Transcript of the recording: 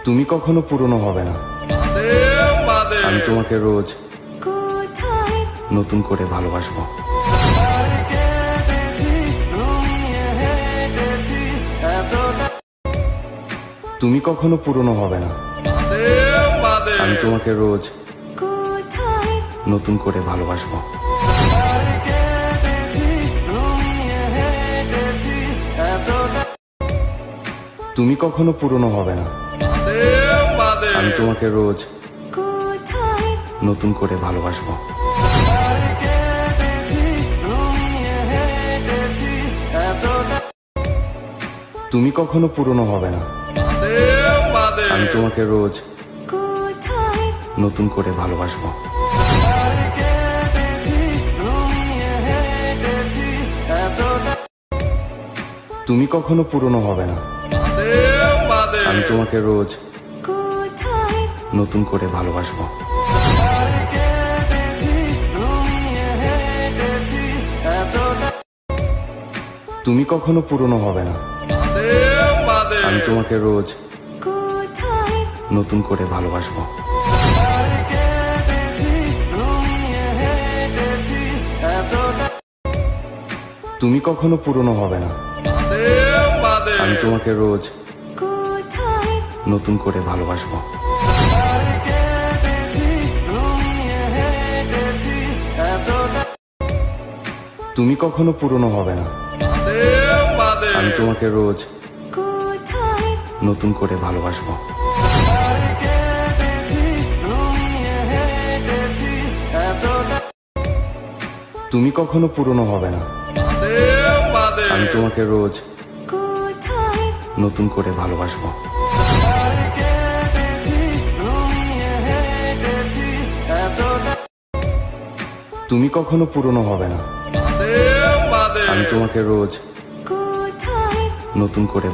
তুমি কখনো পুরনো হবে না। আমি তোমাকে রোজ নতুন করে ভালোবাসবো। তুমি কখনো পুরনো হবে না। আমি তোমাকে রোজ নতুন করে ভালোবাসবো। তুমি কখনো পুরনো হবে না। আমি তোমাকে রোজ নতুন করে ভালোবাসবো। তুমি কখনো পুরনো হবে না। আমি তোমাকে রোজ নতুন করে ভালোবাসবো। তুমি কখনো পুরনো হবে না। আমি তোমাকে রোজ নতুন করে ভালোবাসবো। তুমি কখনো পুরনো হবে না। আমি তোমাকে রোজ নতুন করে ভালোবাসবো। তুমি কখনো পুরনো হবে না। আমি তোমাকে রোজ নতুন করে ভালোবাসবো। তুমি কখনো পুরনো হবে না। আমি তোমাকে রোজ নতুন করে ভালোবাসবো। তুমি কখনো পুরনো হবে না। আমি তোমাকে রোজ নতুন করে ভালোবাসবো। তুমি কখনো পুরনো হবে না। আমি তোমাকে রোজ নতুন করে